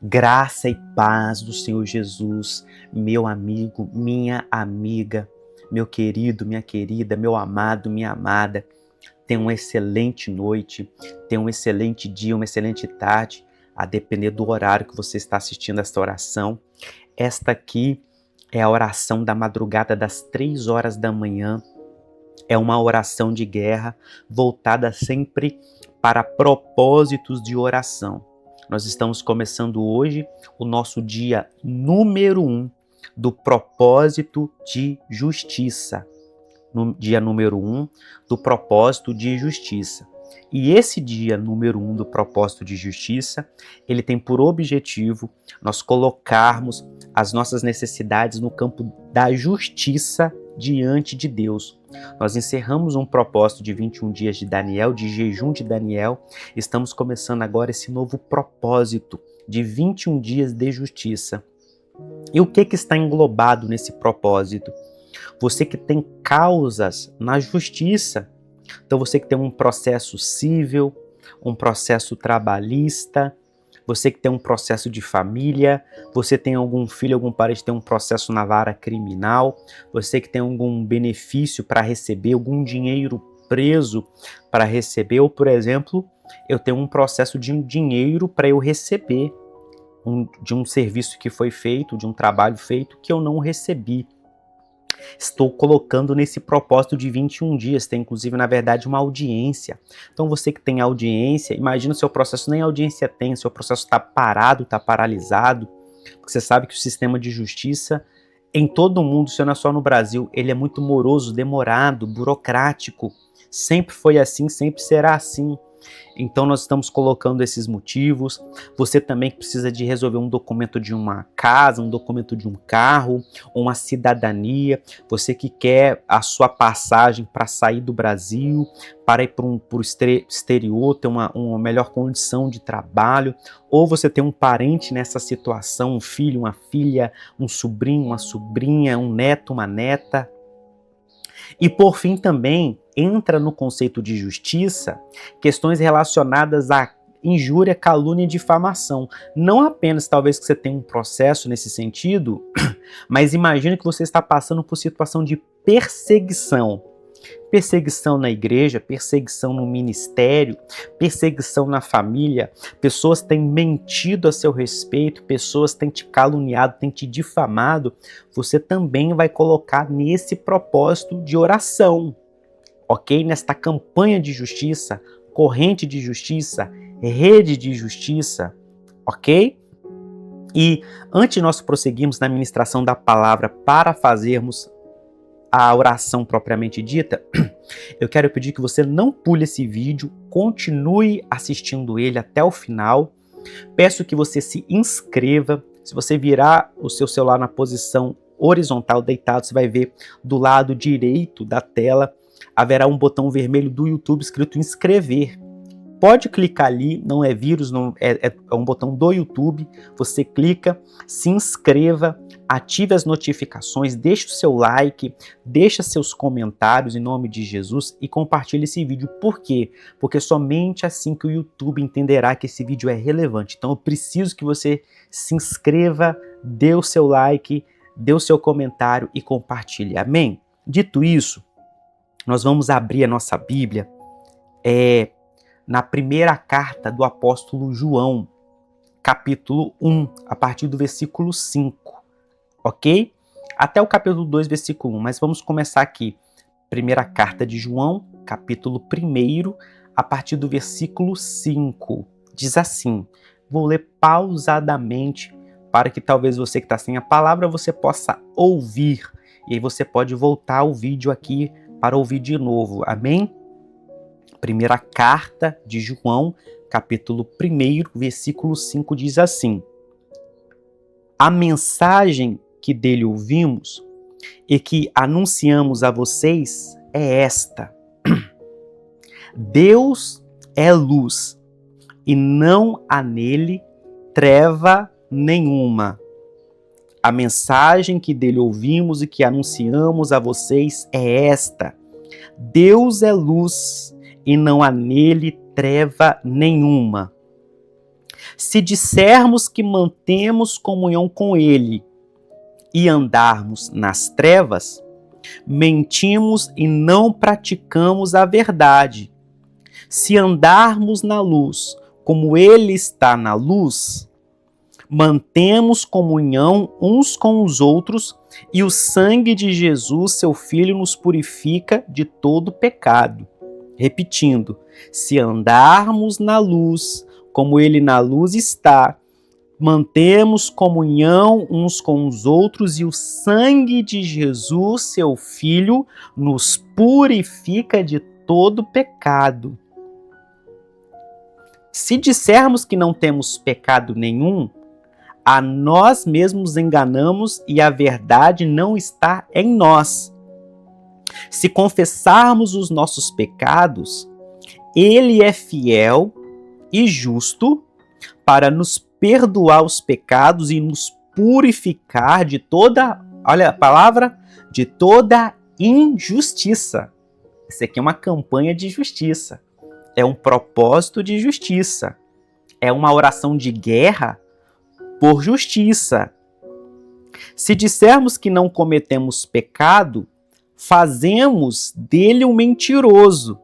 Graça e paz do Senhor Jesus, meu amigo, minha amiga, meu querido, minha querida, meu amado, minha amada. Tenha uma excelente noite, tenha um excelente dia, uma excelente tarde, a depender do horário que você está assistindo esta oração. Esta aqui é a oração da madrugada das 3 horas da manhã. É uma oração de guerra voltada sempre para propósitos de oração. Nós estamos começando hoje o nosso dia número 1 do propósito de justiça. No dia número 1 do propósito de justiça. E esse dia número 1 do propósito de justiça, ele tem por objetivo nós colocarmos as nossas necessidades no campo da justiça diante de Deus. Nós encerramos um propósito de 21 dias de Daniel, de jejum de Daniel. Estamos começando agora esse novo propósito de 21 dias de justiça. E o que está englobado nesse propósito? Você que tem causas na justiça. Então você que tem um processo civil, um processo trabalhista, você que tem um processo de família, você tem algum filho, algum parente que tem um processo na vara criminal, você que tem algum benefício para receber, algum dinheiro preso para receber, ou por exemplo, eu tenho um processo de dinheiro para eu receber, de um serviço que foi feito, de um trabalho feito que eu não recebi. Estou colocando nesse propósito de 21 dias, tem inclusive, na verdade, uma audiência. Então você que tem audiência, imagina o seu processo, nem audiência tem, seu processo está parado, está paralisado, porque você sabe que o sistema de justiça em todo o mundo, se não é só no Brasil, ele é muito moroso, demorado, burocrático, sempre foi assim, sempre será assim. Então nós estamos colocando esses motivos. Você também que precisa de resolver um documento de uma casa, um documento de um carro, uma cidadania, você que quer a sua passagem para sair do Brasil, para ir para o exterior, ter uma melhor condição de trabalho, ou você tem um parente nessa situação, um filho, uma filha, um sobrinho, uma sobrinha, um neto, uma neta. E por fim também entra no conceito de justiça questões relacionadas à injúria, calúnia e difamação. Não apenas talvez que você tenha um processo nesse sentido, mas imagine que você está passando por situação de perseguição. Perseguição na igreja, perseguição no ministério, perseguição na família, pessoas têm mentido a seu respeito, pessoas têm te caluniado, têm te difamado, você também vai colocar nesse propósito de oração, ok? Nesta campanha de justiça, corrente de justiça, rede de justiça, ok? E antes de nós prosseguirmos na ministração da palavra para fazermos a oração propriamente dita, eu quero pedir que você não pule esse vídeo, continue assistindo ele até o final. Peço que você se inscreva. Se você virar o seu celular na posição horizontal, deitado, você vai ver do lado direito da tela, haverá um botão vermelho do YouTube escrito inscrever. Pode clicar ali, não é vírus, não, é um botão do YouTube, você clica, se inscreva, ative as notificações, deixe o seu like, deixe seus comentários em nome de Jesus e compartilhe esse vídeo. Por quê? Porque somente assim que o YouTube entenderá que esse vídeo é relevante. Então eu preciso que você se inscreva, dê o seu like, dê o seu comentário e compartilhe. Amém? Dito isso, nós vamos abrir a nossa Bíblia na primeira carta do apóstolo João, capítulo 1, a partir do versículo 5, ok? Até o capítulo 2, versículo 1, mas vamos começar aqui. Primeira carta de João, capítulo 1, a partir do versículo 5. Diz assim, vou ler pausadamente, para que talvez você que está sem a palavra, você possa ouvir, e aí você pode voltar ao vídeo aqui para ouvir de novo, amém? Primeira carta de João, capítulo 1, versículo 5, diz assim: a mensagem que dele ouvimos e que anunciamos a vocês é esta: Deus é luz e não há nele treva nenhuma. A mensagem que dele ouvimos e que anunciamos a vocês é esta: Deus é luz e não há nele treva nenhuma. Se dissermos que mantemos comunhão com Ele e andarmos nas trevas, mentimos e não praticamos a verdade. Se andarmos na luz, como Ele está na luz, mantemos comunhão uns com os outros e o sangue de Jesus, seu Filho, nos purifica de todo pecado. Repetindo, se andarmos na luz, como Ele na luz está, mantemos comunhão uns com os outros e o sangue de Jesus, seu Filho, nos purifica de todo pecado. Se dissermos que não temos pecado nenhum, a nós mesmos enganamos e a verdade não está em nós. Se confessarmos os nossos pecados, Ele é fiel e justo para nos perdoar os pecados e nos purificar de toda, olha a palavra, de toda injustiça. Isso aqui é uma campanha de justiça. É um propósito de justiça. É uma oração de guerra por justiça. Se dissermos que não cometemos pecado, fazemos dele um mentiroso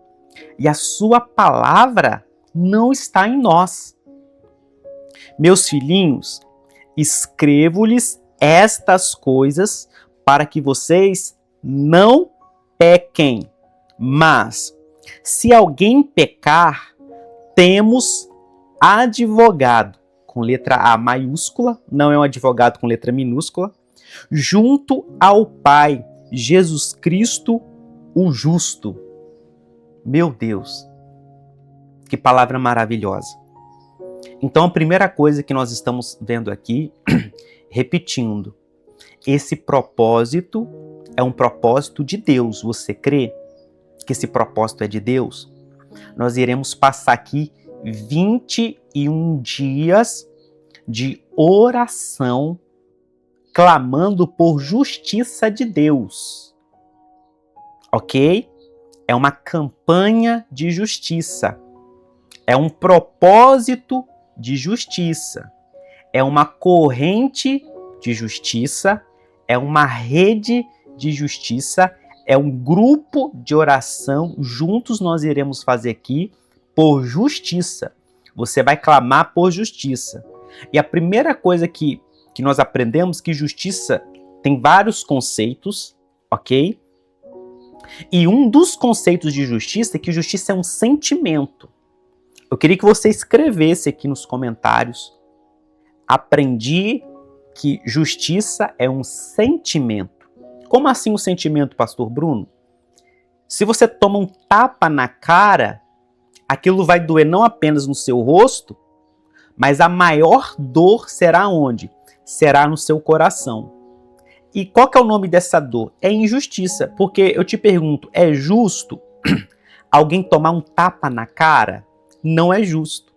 e a sua palavra não está em nós. Meus filhinhos, escrevo-lhes estas coisas para que vocês não pequem. Mas, se alguém pecar, temos advogado, com letra A maiúscula, não é um advogado com letra minúscula, junto ao Pai, Jesus Cristo, o justo. Meu Deus, que palavra maravilhosa. Então, a primeira coisa que nós estamos vendo aqui, repetindo, esse propósito é um propósito de Deus. Você crê que esse propósito é de Deus? Nós iremos passar aqui 21 dias de oração clamando por justiça de Deus. Ok? É uma campanha de justiça. É um propósito de justiça. É uma corrente de justiça. É uma rede de justiça. É um grupo de oração. Juntos nós iremos fazer aqui por justiça. Você vai clamar por justiça. E a primeira coisa que nós aprendemos que justiça tem vários conceitos, ok? E um dos conceitos de justiça é que justiça é um sentimento. Eu queria que você escrevesse aqui nos comentários. Aprendi que justiça é um sentimento. Como assim um sentimento, Pastor Bruno? Se você toma um tapa na cara, aquilo vai doer não apenas no seu rosto, mas a maior dor será onde? Será no seu coração. E qual que é o nome dessa dor? É injustiça. Porque eu te pergunto, é justo alguém tomar um tapa na cara? Não é justo.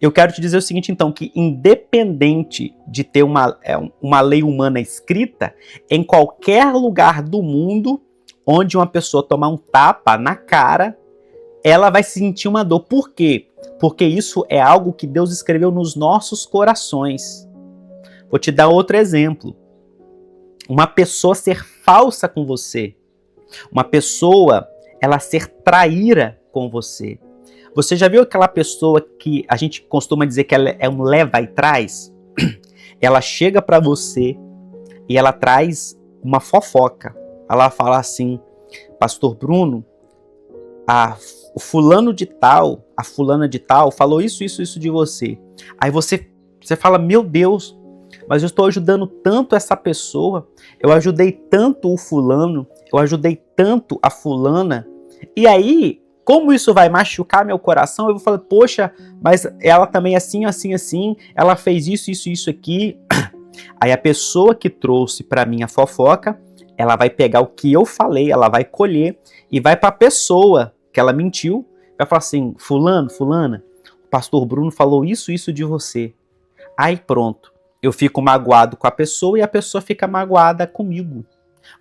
Eu quero te dizer o seguinte, então, que independente de ter uma lei humana escrita, em qualquer lugar do mundo onde uma pessoa tomar um tapa na cara, ela vai sentir uma dor. Por quê? Porque isso é algo que Deus escreveu nos nossos corações. Vou te dar outro exemplo. Uma pessoa ser falsa com você. Uma pessoa, ela ser traíra com você. Você já viu aquela pessoa que a gente costuma dizer que ela é um leva e traz? Ela chega pra você e ela traz uma fofoca. Ela fala assim, Pastor Bruno, o fulano de tal, a fulana de tal, falou isso de você. Aí você fala, meu Deus, mas eu estou ajudando tanto essa pessoa, eu ajudei tanto o fulano, eu ajudei tanto a fulana, e aí, como isso vai machucar meu coração, eu vou falar, poxa, mas ela também é assim, ela fez isso aqui. Aí a pessoa que trouxe para mim a fofoca, ela vai pegar o que eu falei, ela vai colher e vai para a pessoa que ela mentiu, vai falar assim, fulano, fulana, o pastor Bruno falou isso de você. Aí pronto, eu fico magoado com a pessoa e a pessoa fica magoada comigo.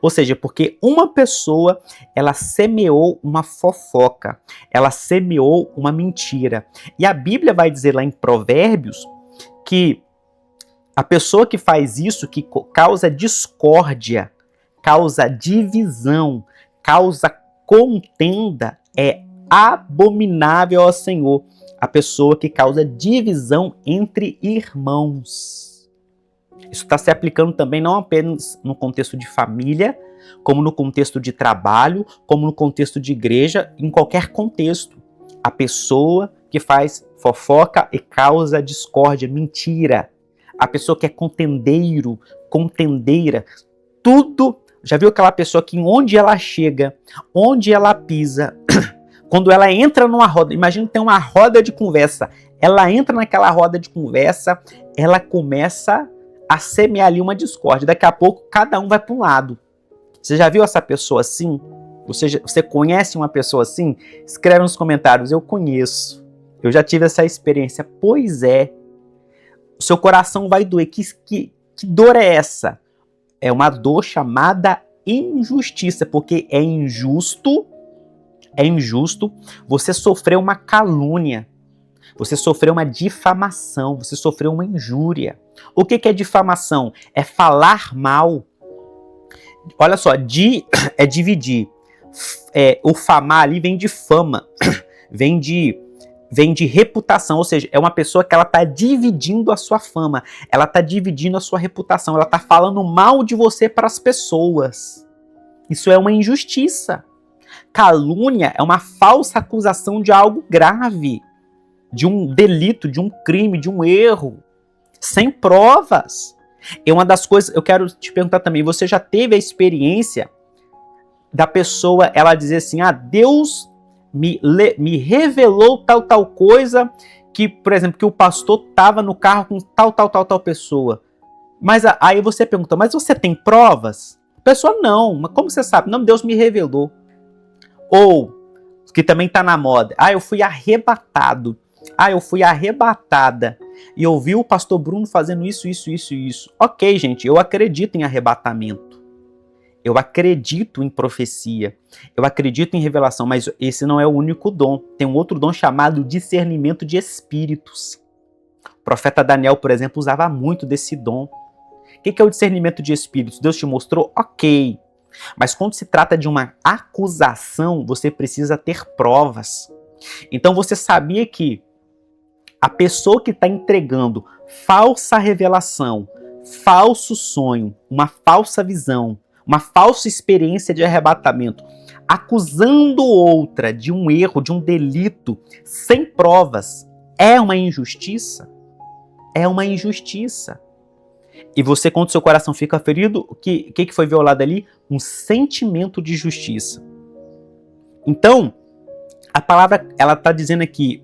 Ou seja, porque uma pessoa, ela semeou uma fofoca, ela semeou uma mentira. E a Bíblia vai dizer lá em Provérbios que a pessoa que faz isso, que causa discórdia, causa divisão, causa contenda, é abominável ao Senhor. A pessoa que causa divisão entre irmãos. Isso está se aplicando também não apenas no contexto de família, como no contexto de trabalho, como no contexto de igreja, em qualquer contexto. A pessoa que faz fofoca e causa discórdia, mentira. A pessoa que é contendeiro, contendeira, tudo. Já viu aquela pessoa que onde ela chega, onde ela pisa, quando ela entra numa roda, imagina que tem uma roda de conversa, ela entra naquela roda de conversa, ela começa a semear ali uma discórdia. Daqui a pouco, cada um vai para um lado. Você já viu essa pessoa assim? Você conhece uma pessoa assim? Escreve nos comentários, eu conheço. Eu já tive essa experiência. Pois é. O seu coração vai doer. Que dor é essa? É uma dor chamada injustiça, porque é injusto você sofrer uma calúnia. Você sofreu uma difamação, você sofreu uma injúria. O que é difamação? É falar mal. Olha só, é dividir. O famar ali vem de fama, vem de reputação, ou seja, é uma pessoa que ela está dividindo a sua fama, ela está dividindo a sua reputação, ela está falando mal de você para as pessoas. Isso é uma injustiça. Calúnia é uma falsa acusação de algo grave, de um delito, de um crime, de um erro, sem provas. E uma das coisas, eu quero te perguntar também, você já teve a experiência da pessoa, ela dizer assim, Deus me revelou tal coisa, que, por exemplo, que o pastor estava no carro com tal pessoa. Mas aí você pergunta, mas você tem provas? A pessoa, não, mas como você sabe? Não, Deus me revelou. Ou, que também está na moda, eu fui arrebatado. Eu fui arrebatada e eu vi o pastor Bruno fazendo isso. Ok, gente, eu acredito em arrebatamento. Eu acredito em profecia. Eu acredito em revelação, mas esse não é o único dom. Tem um outro dom chamado discernimento de espíritos. O profeta Daniel, por exemplo, usava muito desse dom. O que é o discernimento de espíritos? Deus te mostrou? Ok. Mas quando se trata de uma acusação, você precisa ter provas. Então você sabia que a pessoa que está entregando falsa revelação, falso sonho, uma falsa visão, uma falsa experiência de arrebatamento, acusando outra de um erro, de um delito, sem provas, é uma injustiça? É uma injustiça. E você, quando seu coração fica ferido, o que foi violado ali? Um sentimento de justiça. Então, a palavra, ela está dizendo aqui,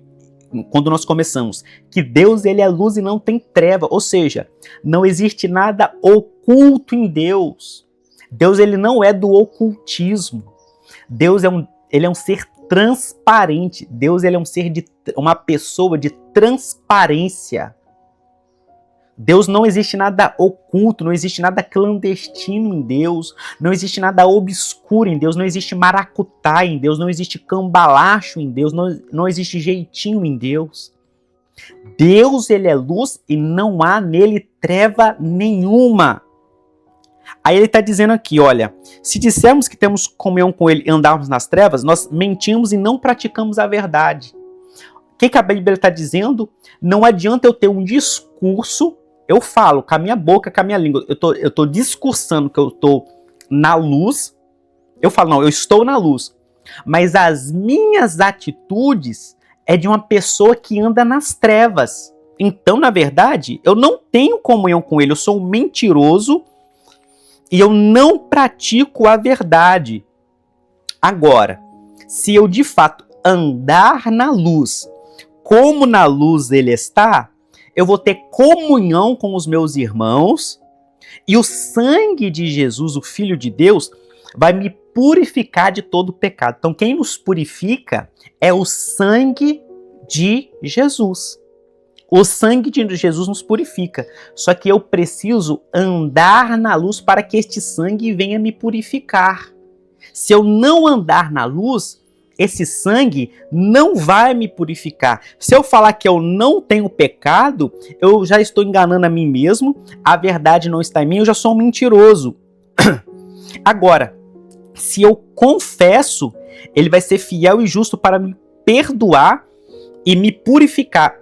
quando nós começamos, que Deus, ele é luz e não tem treva, ou seja, não existe nada oculto em Deus. Deus, ele não é do ocultismo. Deus ele é um ser transparente. Deus, ele é um ser uma pessoa de transparência. Deus, não existe nada oculto, não existe nada clandestino em Deus, não existe nada obscuro em Deus, não existe maracutá em Deus, não existe cambalacho em Deus, não existe jeitinho em Deus. Deus, ele é luz e não há nele treva nenhuma. Aí ele está dizendo aqui, olha, se dissermos que temos comunhão com ele e andarmos nas trevas, nós mentimos e não praticamos a verdade. O que a Bíblia está dizendo? Não adianta eu ter um discurso. Eu falo com a minha boca, com a minha língua. Eu estou discursando que eu estou na luz. Eu falo, não, eu estou na luz. Mas as minhas atitudes é de uma pessoa que anda nas trevas. Então, na verdade, eu não tenho comunhão com ele. Eu sou um mentiroso e eu não pratico a verdade. Agora, se eu de fato andar na luz, como na luz ele está, eu vou ter comunhão com os meus irmãos e o sangue de Jesus, o Filho de Deus, vai me purificar de todo pecado. Então, quem nos purifica é o sangue de Jesus. O sangue de Jesus nos purifica. Só que eu preciso andar na luz para que este sangue venha me purificar. Se eu não andar na luz, esse sangue não vai me purificar. Se eu falar que eu não tenho pecado, eu já estou enganando a mim mesmo, a verdade não está em mim, eu já sou um mentiroso. Agora, se eu confesso, ele vai ser fiel e justo para me perdoar e me purificar.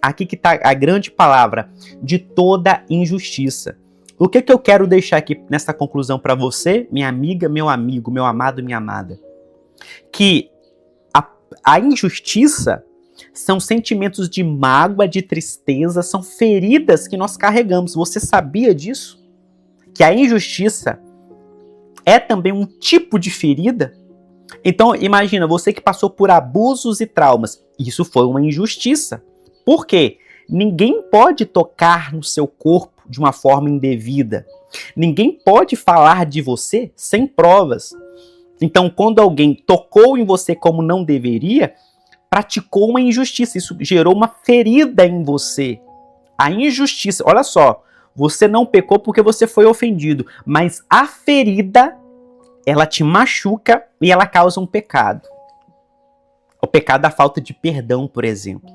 Aqui que está a grande palavra, de toda injustiça. O que eu quero deixar aqui nessa conclusão para você, minha amiga, meu amigo, meu amado, minha amada? Que a injustiça são sentimentos de mágoa, de tristeza, são feridas que nós carregamos. Você sabia disso? Que a injustiça é também um tipo de ferida? Então, imagina, você que passou por abusos e traumas. Isso foi uma injustiça. Por quê? Ninguém pode tocar no seu corpo de uma forma indevida. Ninguém pode falar de você sem provas. Então, quando alguém tocou em você como não deveria, praticou uma injustiça. Isso gerou uma ferida em você. A injustiça, olha só, você não pecou porque você foi ofendido, mas a ferida, ela te machuca e ela causa um pecado. O pecado da falta de perdão, por exemplo.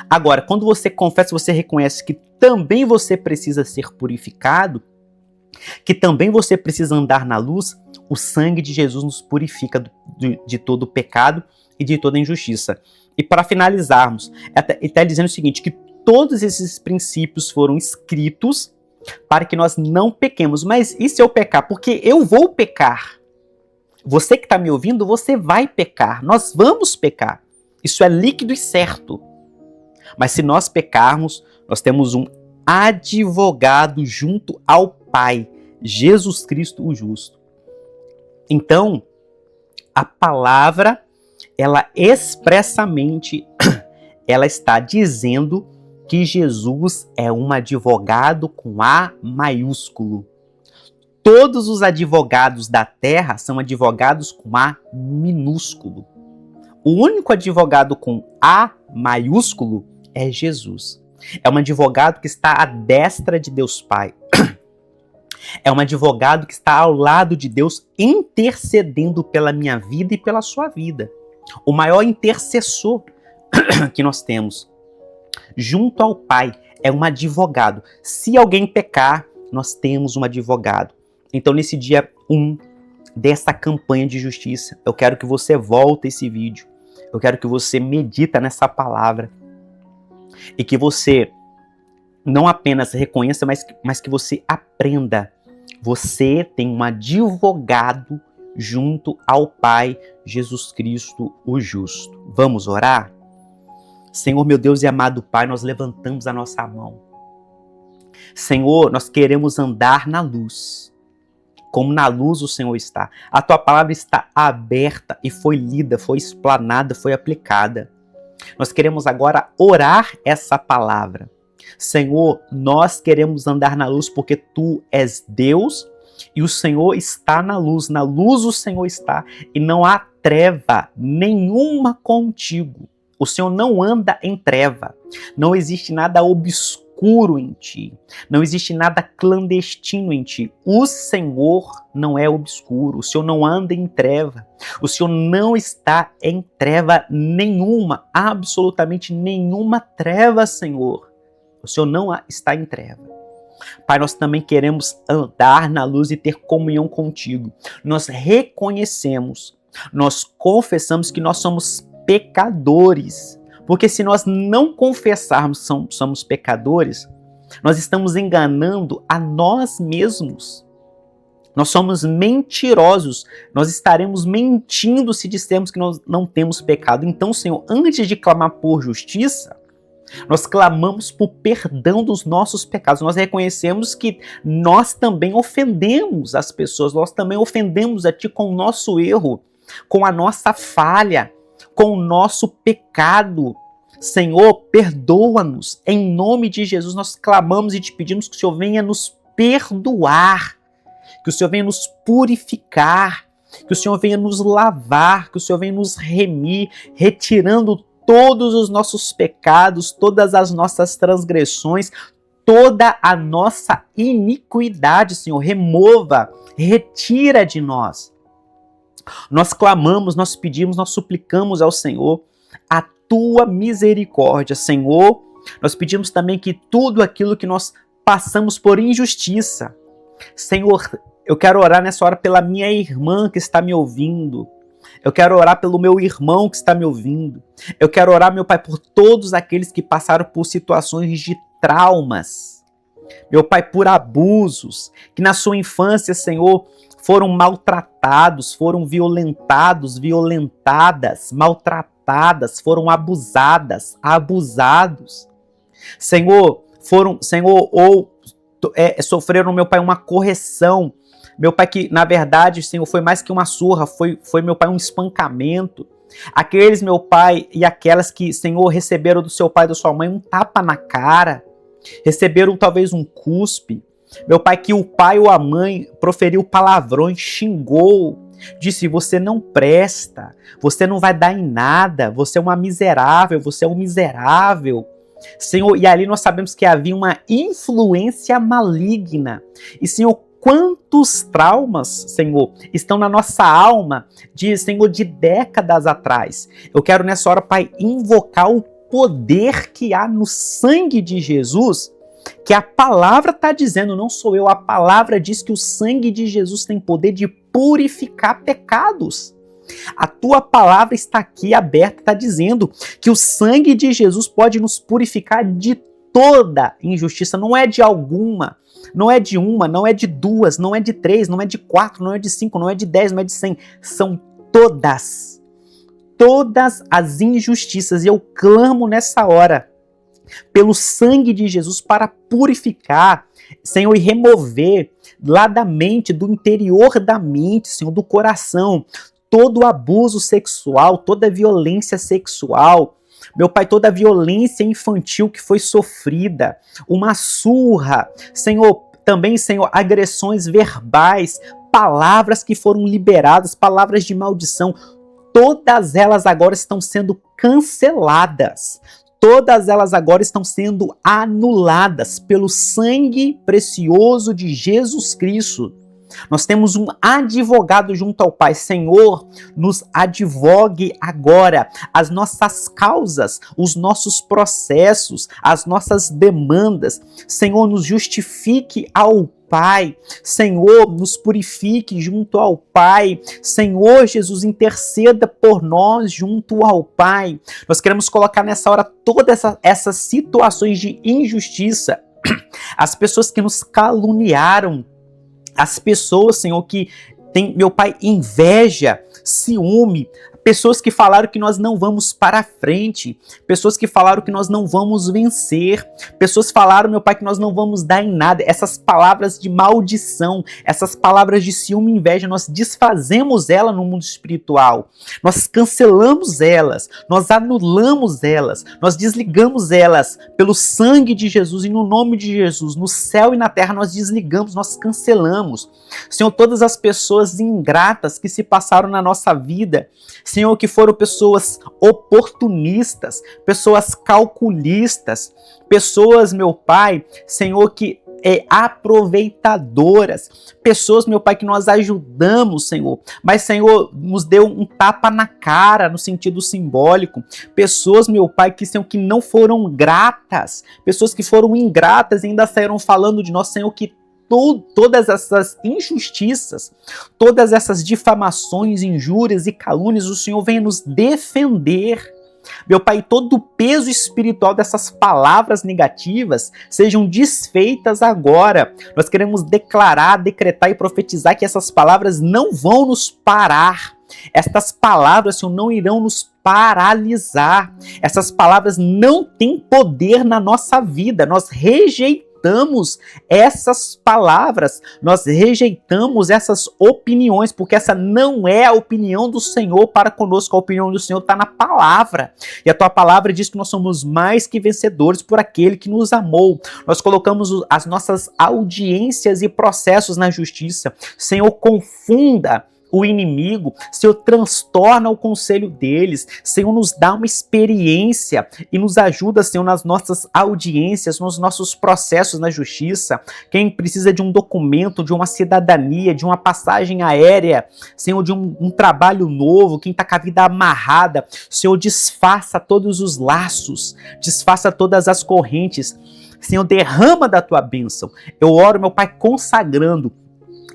Agora, quando você confessa, você reconhece que também você precisa ser purificado, que também você precisa andar na luz, o sangue de Jesus nos purifica de todo o pecado e de toda injustiça. E para finalizarmos, ele está dizendo o seguinte, que todos esses princípios foram escritos para que nós não pequemos. Mas e se eu pecar? Porque eu vou pecar. Você que está me ouvindo, você vai pecar. Nós vamos pecar. Isso é líquido e certo. Mas se nós pecarmos, nós temos um advogado junto ao Pai, Jesus Cristo o justo. Então, a palavra, ela expressamente, ela está dizendo que Jesus é um advogado com A maiúsculo. Todos os advogados da terra são advogados com A minúsculo. O único advogado com A maiúsculo é Jesus. É um advogado que está à destra de Deus Pai. É um advogado que está ao lado de Deus intercedendo pela minha vida e pela sua vida. O maior intercessor que nós temos junto ao Pai é um advogado. Se alguém pecar, nós temos um advogado. Então, nesse dia 1 dessa campanha de justiça, eu quero que você volte esse vídeo. Eu quero que você medita nessa palavra e que você não apenas reconheça, mas que você aprenda. Você tem um advogado junto ao Pai, Jesus Cristo, o justo. Vamos orar? Senhor, meu Deus e amado Pai, nós levantamos a nossa mão. Senhor, nós queremos andar na luz, como na luz o Senhor está. A Tua palavra está aberta e foi lida, foi explanada, foi aplicada. Nós queremos agora orar essa palavra. Senhor, nós queremos andar na luz porque Tu és Deus e o Senhor está na luz o Senhor está e não há treva nenhuma contigo. O Senhor não anda em treva, não existe nada obscuro em Ti, não existe nada clandestino em Ti. O Senhor não é obscuro, o Senhor não anda em treva, o Senhor não está em treva nenhuma, absolutamente nenhuma treva, Senhor. O Senhor não está em treva. Pai, nós também queremos andar na luz e ter comunhão contigo. Nós reconhecemos, nós confessamos que nós somos pecadores. Porque se nós não confessarmos que somos pecadores, nós estamos enganando a nós mesmos. Nós somos mentirosos. Nós estaremos mentindo se dissermos que nós não temos pecado. Então, Senhor, antes de clamar por justiça, nós clamamos por perdão dos nossos pecados. Nós reconhecemos que nós também ofendemos as pessoas, nós também ofendemos a Ti com o nosso erro, com a nossa falha, com o nosso pecado. Senhor, perdoa-nos. Em nome de Jesus, nós clamamos e te pedimos que o Senhor venha nos perdoar, que o Senhor venha nos purificar, que o Senhor venha nos lavar, que o Senhor venha nos remir, retirando todos os nossos pecados, todas as nossas transgressões, toda a nossa iniquidade, Senhor. Remova, retira de nós. Nós clamamos, nós pedimos, nós suplicamos ao Senhor a tua misericórdia, Senhor. Nós pedimos também que tudo aquilo que nós passamos por injustiça, Senhor, eu quero orar nessa hora pela minha irmã que está me ouvindo. Eu quero orar pelo meu irmão que está me ouvindo. Eu quero orar, meu Pai, por todos aqueles que passaram por situações de traumas. Meu Pai, por abusos, que na sua infância, Senhor, foram maltratados, foram violentados, violentadas, maltratadas, foram abusadas, abusados. Senhor, sofreram, meu Pai, uma correção. Meu Pai, que na verdade, Senhor, foi mais que uma surra, foi, meu Pai, um espancamento. Aqueles, meu Pai, e aquelas que, Senhor, receberam do seu pai e da sua mãe um tapa na cara, receberam talvez um cuspe. Meu Pai, que o pai ou a mãe proferiu palavrões, xingou, disse: você não presta, você não vai dar em nada, você é uma miserável, você é um miserável. Senhor, e ali nós sabemos que havia uma influência maligna. E, Senhor, quantos traumas, Senhor, estão na nossa alma, Senhor, de décadas atrás. Eu quero nessa hora, Pai, invocar o poder que há no sangue de Jesus, que a palavra está dizendo, não sou eu, a palavra diz que o sangue de Jesus tem poder de purificar pecados. A tua palavra está aqui aberta, está dizendo que o sangue de Jesus pode nos purificar de toda injustiça, não é de alguma, não é de uma, não é de duas, não é de três, não é de quatro, não é de cinco, não é de 10, não é de 100, são todas as injustiças. E eu clamo nessa hora pelo sangue de Jesus para purificar, Senhor, e remover lá da mente, do interior da mente, Senhor, do coração, todo abuso sexual, toda violência sexual, meu Pai, toda violência infantil que foi sofrida, uma surra, Senhor, também, Senhor, agressões verbais, palavras que foram liberadas, palavras de maldição, todas elas agora estão sendo canceladas. Todas elas agora estão sendo anuladas pelo sangue precioso de Jesus Cristo. Nós temos um advogado junto ao Pai. Senhor, nos advogue agora as nossas causas, os nossos processos, as nossas demandas. Senhor, nos justifique ao Pai. Senhor, nos purifique junto ao Pai. Senhor Jesus, interceda por nós junto ao Pai. Nós queremos colocar nessa hora todas essas situações de injustiça, as pessoas que nos caluniaram, as pessoas, Senhor, que tem, meu Pai, inveja, ciúme, pessoas que falaram que nós não vamos para a frente, pessoas que falaram que nós não vamos vencer, pessoas falaram, meu Pai, que nós não vamos dar em nada. Essas palavras de maldição, essas palavras de ciúme e inveja, nós desfazemos elas no mundo espiritual, nós cancelamos elas, nós anulamos elas, nós desligamos elas pelo sangue de Jesus e no nome de Jesus, no céu e na terra nós desligamos, nós cancelamos. Senhor, todas as pessoas ingratas que se passaram na nossa vida, Senhor, que foram pessoas oportunistas, pessoas calculistas, pessoas, meu Pai, Senhor, que aproveitadoras, pessoas, meu Pai, que nós ajudamos, Senhor, mas, Senhor, nos deu um tapa na cara, no sentido simbólico, pessoas, meu Pai, Senhor, que não foram gratas, pessoas que foram ingratas e ainda saíram falando de nós, Senhor, que todas essas injustiças, todas essas difamações, injúrias e calúnias, o Senhor vem nos defender. Meu Pai, todo o peso espiritual dessas palavras negativas sejam desfeitas agora. Nós queremos declarar, decretar e profetizar que essas palavras não vão nos parar. Estas palavras, Senhor, não irão nos paralisar. Essas palavras não têm poder na nossa vida. Nós rejeitamos essas palavras, nós rejeitamos essas opiniões, porque essa não é a opinião do Senhor para conosco. A opinião do Senhor está na palavra, e a tua palavra diz que nós somos mais que vencedores por aquele que nos amou. Nós colocamos as nossas audiências e processos na justiça. Senhor, confunda o inimigo, Senhor, transtorna o conselho deles, Senhor, nos dá uma experiência e nos ajuda, Senhor, nas nossas audiências, nos nossos processos na justiça. Quem precisa de um documento, de uma cidadania, de uma passagem aérea, Senhor, de um trabalho novo, quem está com a vida amarrada, Senhor, desfaça todos os laços, desfaça todas as correntes, Senhor, derrama da tua bênção. Eu oro, meu Pai, consagrando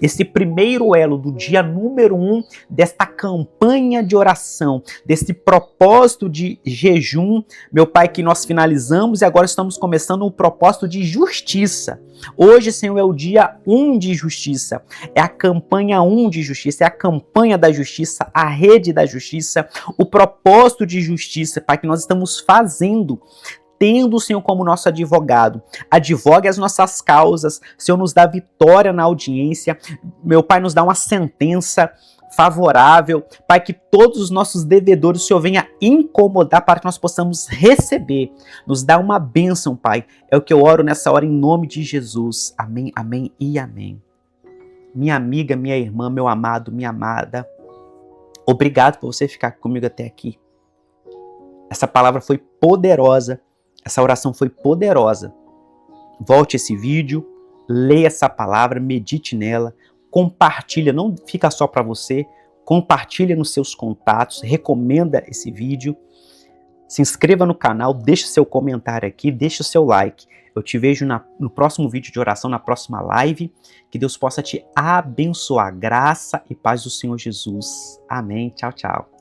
esse primeiro elo do dia número 1 desta campanha de oração, desse propósito de jejum, meu Pai, que nós finalizamos e agora estamos começando o propósito de justiça. Hoje, Senhor, é o dia 1 de justiça, é a campanha 1 de justiça, é a campanha da justiça, a rede da justiça, o propósito de justiça, Pai, que nós estamos fazendo, tendo o Senhor como nosso advogado. Advogue as nossas causas, Senhor, nos dá vitória na audiência, meu Pai, nos dá uma sentença favorável, Pai, que todos os nossos devedores o Senhor venha incomodar para que nós possamos receber, nos dá uma bênção, Pai, é o que eu oro nessa hora em nome de Jesus, amém, amém e amém. Minha amiga, minha irmã, meu amado, minha amada, obrigado por você ficar comigo até aqui. Essa palavra foi poderosa, essa oração foi poderosa. Volte esse vídeo, leia essa palavra, medite nela, compartilha, não fica só para você, compartilha nos seus contatos, recomenda esse vídeo, se inscreva no canal, deixe seu comentário aqui, deixe o seu like. Eu te vejo no próximo vídeo de oração, na próxima live. Que Deus possa te abençoar. Graça e paz do Senhor Jesus. Amém. Tchau, tchau.